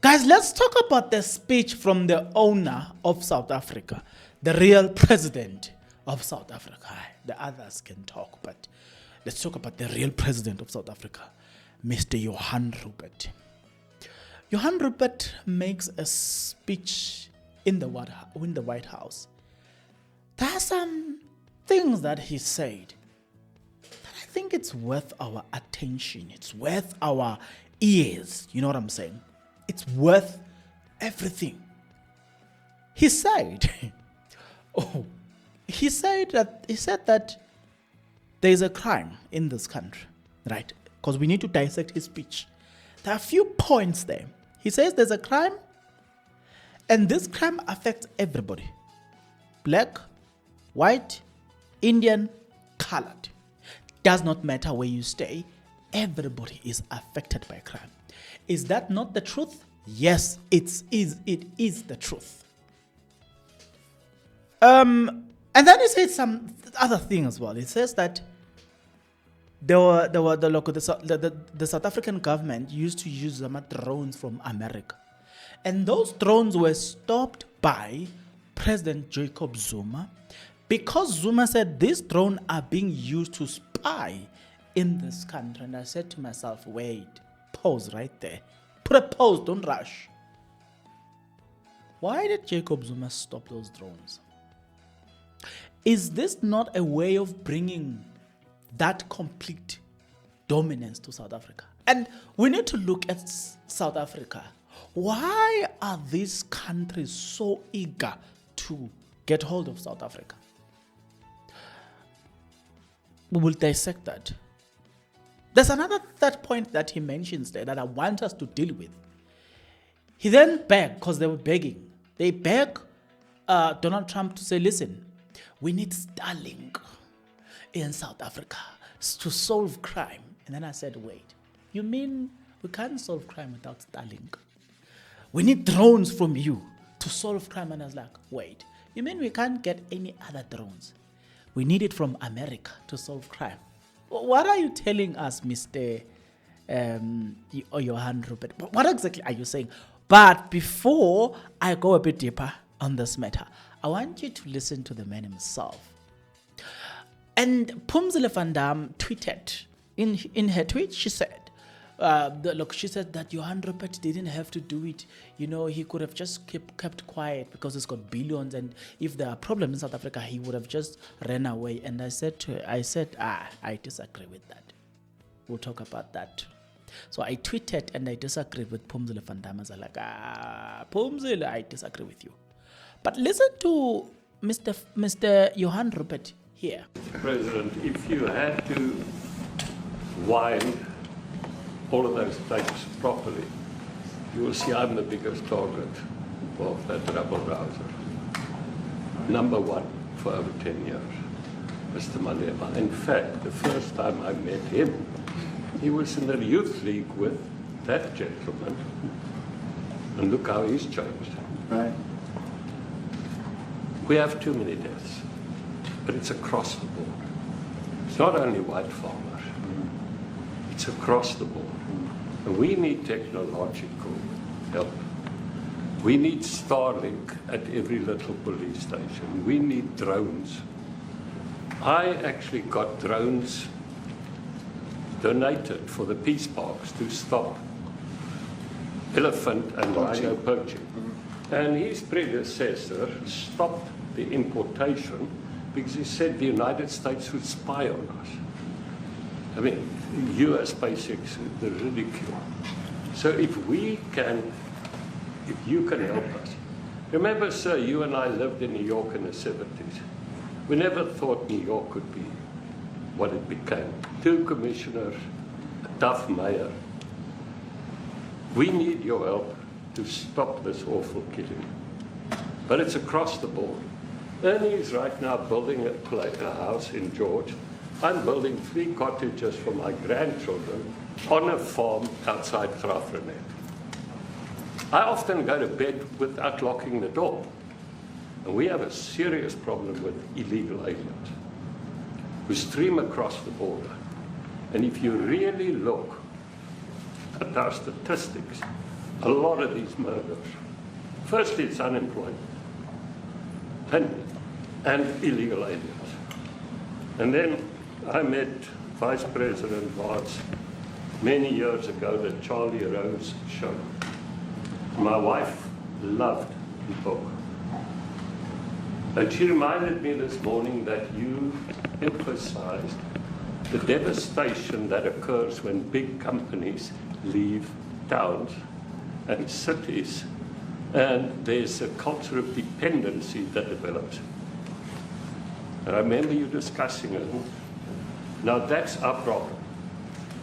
Guys, let's talk about the speech from the owner of South Africa, the real president of South Africa. The others can talk, but let's talk about the real president of South Africa, Mr. Johan Rupert. Johan Rupert makes a speech in the White House. There are some things that he said that I think it's worth our attention. It's worth our ears. You know what I'm saying? It's worth everything. He said, he said that there is a crime in this country, right? Because we need to dissect his speech. There are a few points there. He says there's a crime, and this crime affects everybody. Black, white, Indian, colored. Does not matter where you stay. Everybody is affected by crime. Is that not the truth? Yes, it is the truth. And then he said some other thing as well. He says that the South African government used to use Zuma drones from America. And those drones were stopped by President Jacob Zuma because Zuma said these drones are being used to spy in this country. And I said to myself, wait, pause right there. Put a pause, don't rush. Why did Jacob Zuma stop those drones? Is this not a way of bringing that complete dominance to South Africa? And we need to look at South Africa. Why are these countries so eager to get hold of South Africa? We will dissect that. There's another third point that he mentions there that I want us to deal with. He then begged, because they were begging. They begged Donald Trump to say, listen, we need Starlink in South Africa to solve crime. And then I said, wait, you mean we can't solve crime without Starlink? We need drones from you to solve crime. And I was like, wait, you mean we can't get any other drones? We need it from America to solve crime. What are you telling us, Mr. Johan Rupert? What exactly are you saying? But before I go a bit deeper on this matter, I want you to listen to the man himself. And Pumzile van Dam tweeted, in her tweet, she said, she said that Johan Rupert didn't have to do it. You know, he could have just kept quiet because he's got billions. And if there are problems in South Africa, he would have just ran away. And I said to her, I disagree with that. We'll talk about that. So I tweeted and I disagreed with Pumzile van Dam. I was like, Pumzile, I disagree with you. But listen to Mr. Johan Rupert here. President, if you had to wind all of those tapes properly, you will see I'm the biggest target of that rabble rouser. Number one for over 10 years, Mr. Malema. In fact, the first time I met him, he was in the youth league with that gentleman. And look how he's changed. Right. We have too many deaths, but it's across the board. It's not only white farmers, it's across the board. And we need technological help. We need Starlink at every little police station. We need drones. I actually got drones donated for the peace parks to stop elephant and rhino poaching. And his predecessor stopped the importation because he said the United States would spy on us. I mean, US basics, the ridicule. So if you can help us. Remember, sir, you and I lived in New York in the 70s. We never thought New York could be what it became. 2 commissioners, a tough mayor. We need your help to stop this awful killing. But it's across the board. Ernie is right now building a house in George. I'm building 3 cottages for my grandchildren on a farm outside Graaff-Reinet. I often go to bed without locking the door. And we have a serious problem with illegal aliens who stream across the border. And if you really look at our statistics, a lot of these murders. Firstly, it's unemployment and illegal aliens. And then I met Vice President Watts many years ago at the Charlie Rose show. My wife loved the book. And she reminded me this morning that you emphasized the devastation that occurs when big companies leave towns and cities, and there's a culture of dependency that develops. And I remember you discussing it. Now that's our problem.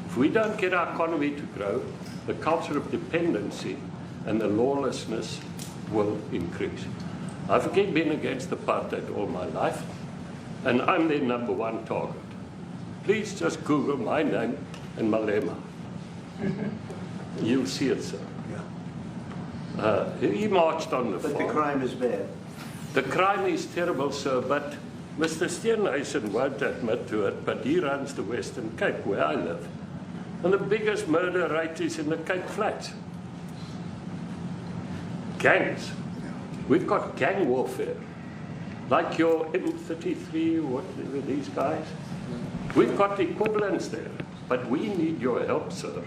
If we don't get our economy to grow, the culture of dependency and the lawlessness will increase. I've again been against apartheid all my life, and I'm their number one target. Please just Google my name and Malema. You'll see it, sir. He marched on the farm. But the crime is bad. The crime is terrible, sir, but Mr. Steenhuisen won't admit to it, but he runs the Western Cape, where I live. And the biggest murder rate is in the Cape Flats. Gangs. We've got gang warfare. Like your M33, whatever these guys. We've got equivalents there. But we need your help, sir.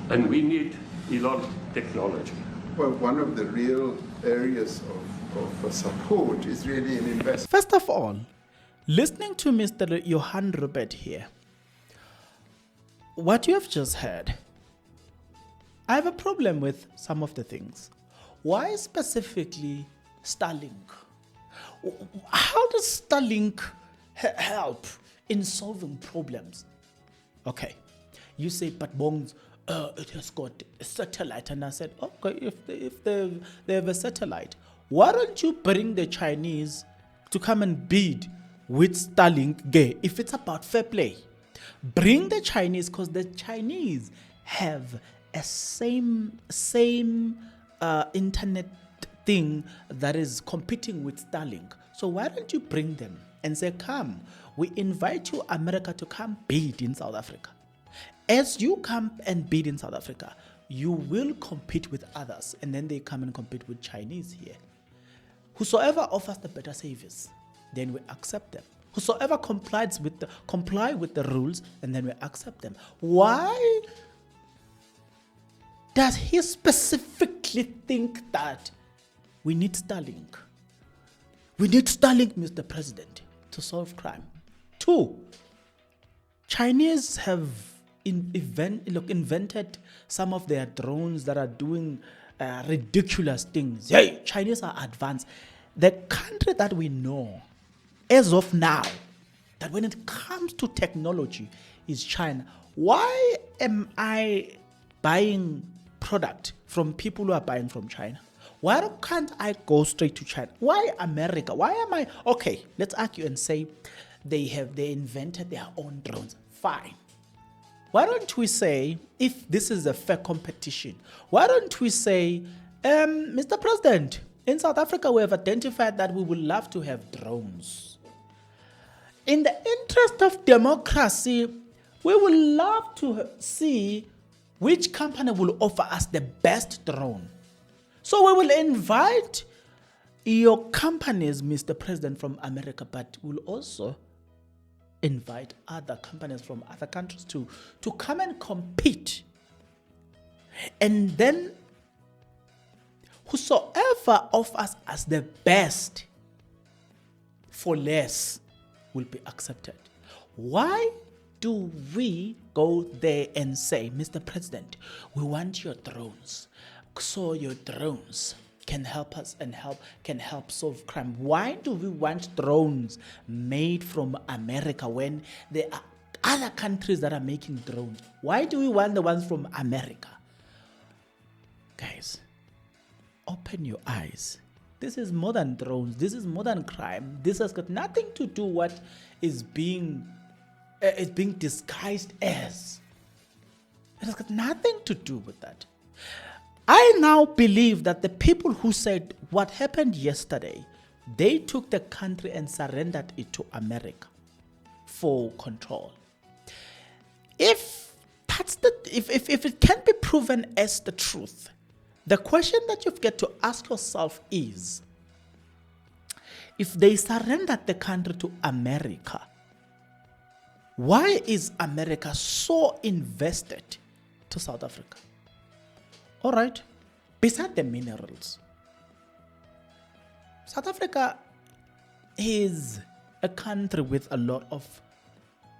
And we need Elon technology. Well, one of the real areas of support is really in investment. First of all, listening to Mr. Johan Rupert here, what you have just heard, I have a problem with some of the things. Why specifically Starlink? How does Starlink help in solving problems? Okay, you say, but Bongs, it has got a satellite. And I said, okay, if they have a satellite, why don't you bring the Chinese to come and bid with Starlink gay? If it's about fair play, bring the Chinese, because the Chinese have a same internet thing that is competing with Starlink. So why don't you bring them and say, come, we invite you, America, to come bid in South Africa. As you come and bid in South Africa, you will compete with others, and then they come and compete with Chinese here. Whosoever offers the better service, then we accept them. Whosoever comply with the rules, and then we accept them. Why does he specifically think that we need Starlink? We need Starlink, Mr. President, to solve crime. 2, Chinese have invented some of their drones that are doing ridiculous things. Hey, Chinese are advanced. The country that we know as of now, that when it comes to technology, is China. Why am I buying product from people who are buying from China? Why can't I go straight to China? Why America? Why am I? Okay, let's argue and say they invented their own drones. Fine. Why don't we say, if this is a fair competition, why don't we say, Mr. President, in South Africa we have identified that we would love to have drones. In the interest of democracy, we would love to see which company will offer us the best drone. So we will invite your companies, Mr. President, from America, but we'll also invite other companies from other countries to come and compete. And then whosoever offers us the best for less will be accepted. Why do we go there and say, Mr. President, we want your drones, so your drones can help us and can help solve crime? Why do we want drones made from America when there are other countries that are making drones? Why do we want the ones from America? Guys, open your eyes. This is more than drones. This is more than crime. This has got nothing to do what is being disguised as. It has got nothing to do with that. I now believe that the people who said what happened yesterday, they took the country and surrendered it to America for control. If if it can be proven as the truth, the question that you've got to ask yourself is, if they surrendered the country to America, why is America so invested to South Africa? All right, beside the minerals, South Africa is a country with a lot of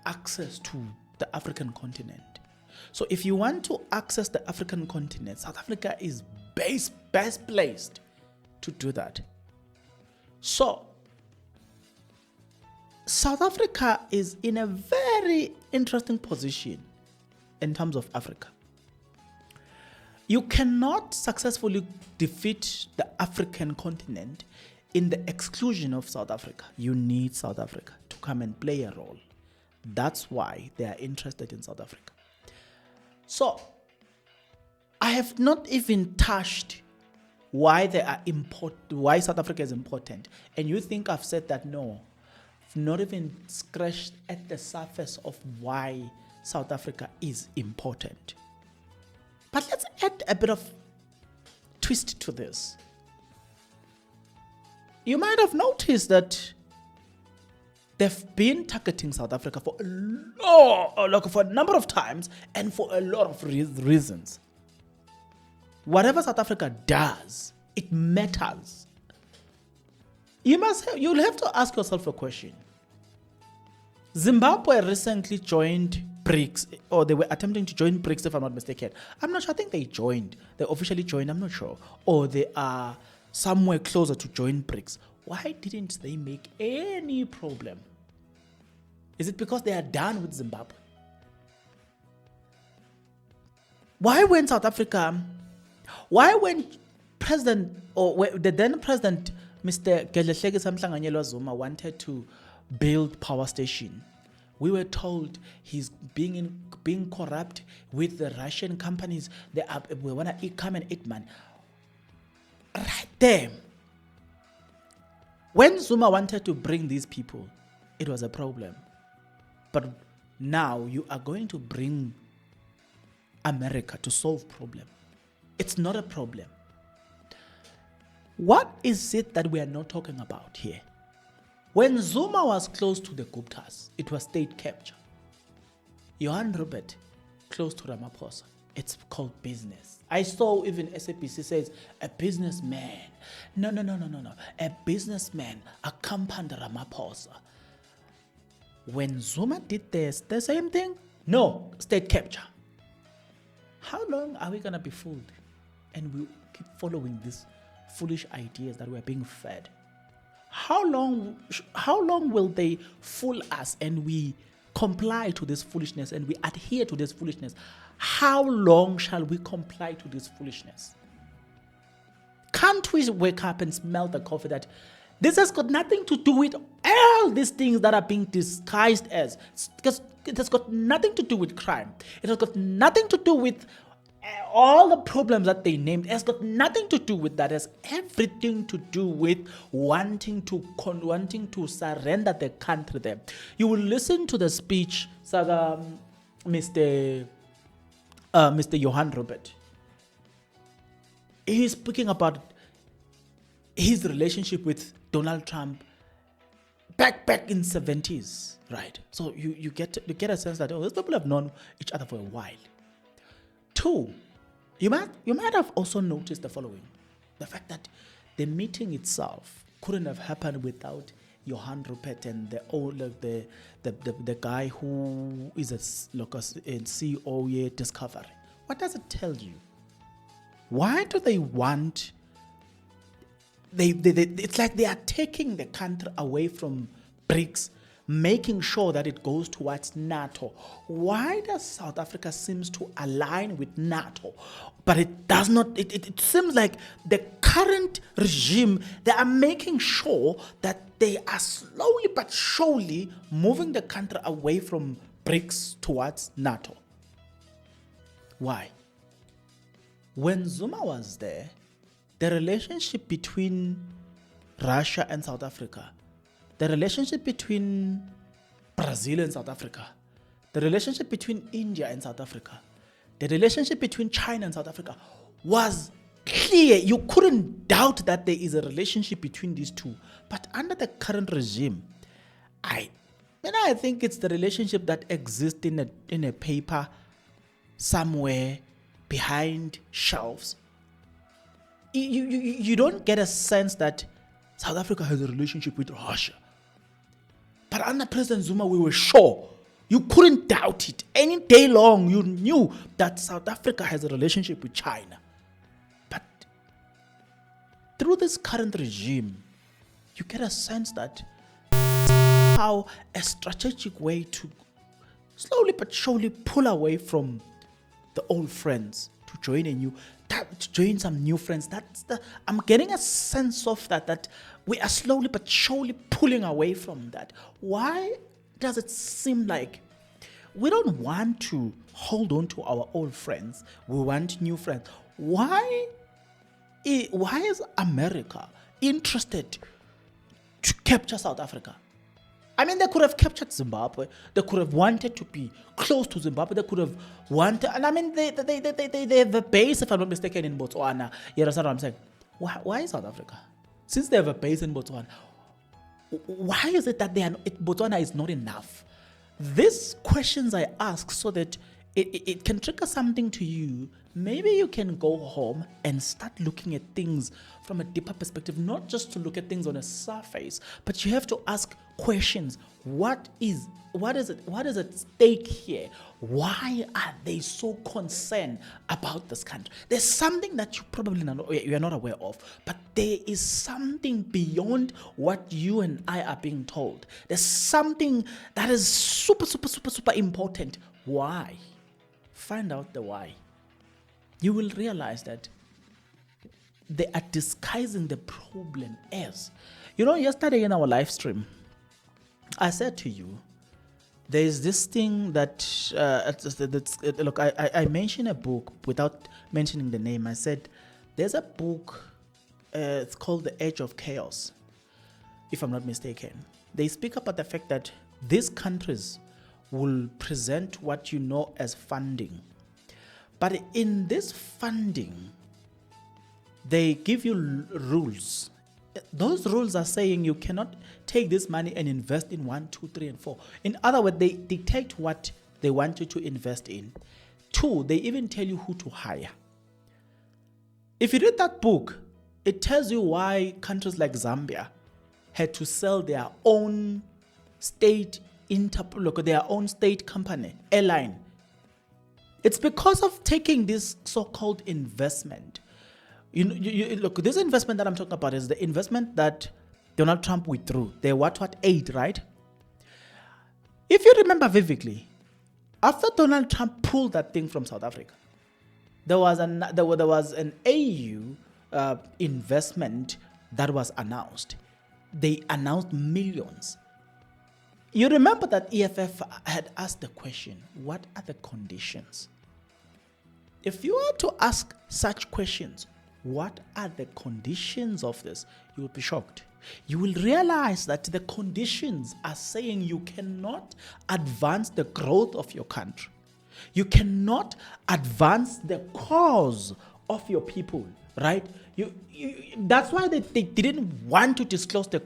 access to the African continent. So if you want to access the African continent, South Africa is best placed to do that. So South Africa is in a very interesting position in terms of Africa. You cannot successfully defeat the African continent in the exclusion of South Africa. You need South Africa to come and play a role. That's why they are interested in South Africa. So, I have not even touched why why South Africa is important. And you think I've said that? No. I've not even scratched at the surface of why South Africa is important. But let's add a bit of twist to this. You might have noticed that they've been targeting South Africa for a number of times and for a lot of reasons. Whatever South Africa does, it matters. You'll have to ask yourself a question. Zimbabwe recently joined BRICS, or they were attempting to join BRICS if I'm not mistaken. I'm not sure. I think they joined. They officially joined, I'm not sure. Or they are somewhere closer to join BRICS. Why didn't they make any problem? Is it because they are done with Zimbabwe? Why when South Africa, why when the then President, Mr. Geopolitical Zuma, wanted to build power station, we were told he's being corrupt with the Russian companies. We want to come and eat money. Right there. When Zuma wanted to bring these people, it was a problem. But now you are going to bring America to solve problem. It's not a problem. What is it that we are not talking about here? When Zuma was close to the Guptas, it was state capture. Rupert, close to Ramaphosa, it's called business. I saw even SABC says a businessman. No. A businessman accompanied Ramaphosa. When Zuma did this, the same thing? No, state capture. How long are we going to be fooled? And we keep following these foolish ideas that we're being fed. How long will they fool us and we comply to this foolishness and we adhere to this foolishness? How long shall we comply to this foolishness? Can't we wake up and smell the coffee that this has got nothing to do with all these things that are being disguised as? Because it has got nothing to do with crime. It has got nothing to do with all the problems that they named. It has got nothing to do with that. It has everything to do with wanting to surrender the country there. You will listen to the speech, Mr. Rupert. He's speaking about his relationship with Donald Trump back in 70s, right? So you get a sense that these people have known each other for a while. Two, you might have also noticed the following: the fact that the meeting itself couldn't have happened without Rupert and the guy who is a CEO here, Discovery. What does it tell you? Why do they want? It's like they are taking the country away from BRICS, making sure that it goes towards NATO. Why does South Africa seems to align with NATO, but it does not? It seems like the current regime, they are making sure that they are slowly but surely moving the country away from BRICS towards NATO. Why? When Zuma was there, the relationship between Russia and South Africa, the relationship between Brazil and South Africa, the relationship between India and South Africa The relationship between China and South Africa was clear. You couldn't doubt that there is a relationship between these two. But under the current regime, I think it's the relationship that exists in a paper somewhere behind shelves. You don't get a sense that South Africa has a relationship with Russia. But under President Zuma, we were sure. You couldn't doubt it. Any day long, you knew that South Africa has a relationship with China. But through this current regime, you get a sense that how a strategic way to slowly but surely pull away from the old friends to join some new friends. I'm getting a sense of that we are slowly but surely pulling away from that. Why does it seem like we don't want to hold on to our old friends? We want new friends. Why is America interested to capture South Africa? I mean, they could have captured Zimbabwe. They could have wanted to be close to Zimbabwe. They could have wanted, and I mean, they have a base, if I'm not mistaken, in Botswana. You understand what I'm saying? Why South Africa? Since they have a base in Botswana, why is it that Botswana is not enough? These questions I ask so that it can trigger something to you. Maybe you can go home and start looking at things from a deeper perspective, not just to look at things on a surface, but you have to ask questions. What is at stake here? Why are they so concerned about this country? There's something that you're not aware of, but there is something beyond what you and I are being told. There's something that is super, super, super, super important. Why? Find out the why. You will realize that they are disguising the problem as. Yesterday in our live stream, I said to you, there is this thing that, look, I mentioned a book without mentioning the name. I said, there's a book, it's called The Edge of Chaos, if I'm not mistaken. They speak about the fact that these countries will present what you know as funding. But in this funding, they give you rules. Those rules are saying you cannot take this money and invest in 1, 2, 3, and 4. In other words, they dictate what they want you to invest in. 2, they even tell you who to hire. If you read that book, it tells you why countries like Zambia had to sell their own state company, airline. It's because of taking this so-called investment. Look, this investment that I'm talking about is the investment that Donald Trump withdrew. The what aid, right? If you remember vividly, after Donald Trump pulled that thing from South Africa, there was an AU investment that was announced. They announced millions. You remember that EFF had asked the question, what are the conditions? If you were to ask such questions, what are the conditions of this? You will be shocked. You will realize that the conditions are saying you cannot advance the growth of your country. You cannot advance the cause of your people, right? That's why they didn't want to disclose the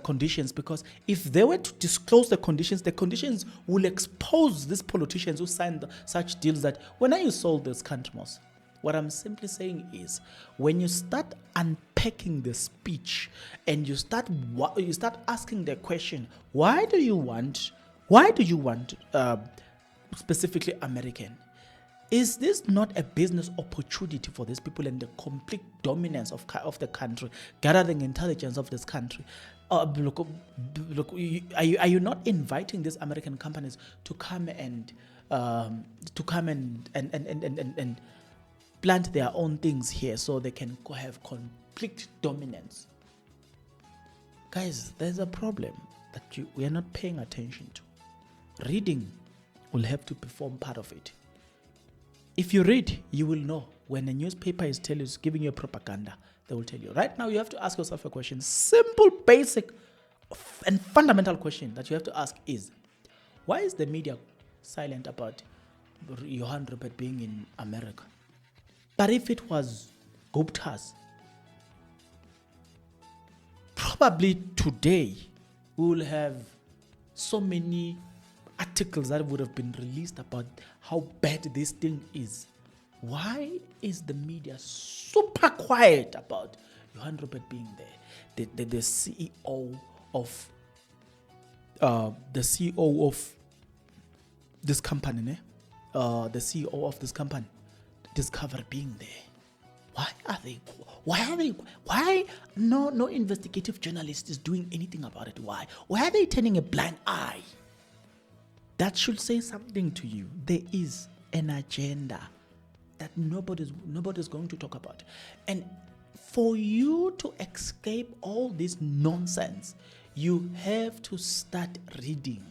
conditions, because if they were to disclose the conditions will expose these politicians who signed such deals that when you sold this country, most. What I'm simply saying is, when you start unpacking the speech and you start asking the question, why do you want specifically American? Is this not a business opportunity for these people and the complete dominance of the country, gathering intelligence of this country? Look, are you not inviting these American companies to come and plant their own things here so they can have complete dominance? Guys, there's a problem that we are not paying attention to. Reading will have to perform part of it. If you read, you will know when a newspaper is giving you propaganda, they will tell you. Right now, you have to ask yourself a question. Simple, basic, and fundamental question that you have to ask is, Why is the media silent about Johann Rupert being in America? But if it was Gupta's, probably today we will have so many articles that would have been released about how bad this thing is. Why is the media super quiet about Johann Rupert being there? The CEO of this company, the CEO of this company, Discover, being there. Why no investigative journalist is doing anything about it? Why are they turning a blind eye? That should say something to you. There is an agenda that nobody's going to talk about. And for you to escape all this nonsense, you have to start reading.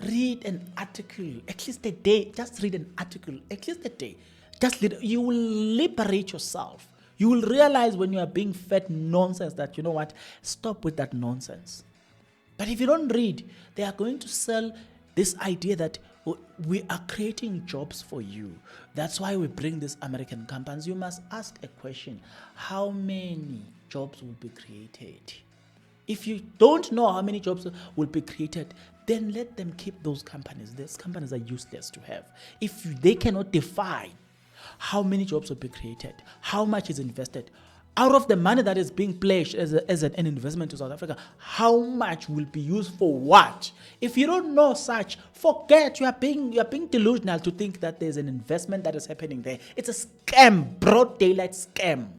Read an article, at least a day. Just read an article, at least a day. You will liberate yourself. You will realize when you are being fed nonsense that, you know what, stop with that nonsense. But if you don't read, they are going to sell this idea that we are creating jobs for you. That's why we bring these American companies. You must ask a question. How many jobs will be created? If you don't know how many jobs will be created, then let them keep those companies. These companies are useless to have. If they cannot define how many jobs will be created, how much is invested, out of the money that is being pledged as an investment to South Africa, how much will be used for what? If you don't know such, forget. You are being delusional to think that there's an investment that is happening there. It's a scam, broad daylight scam.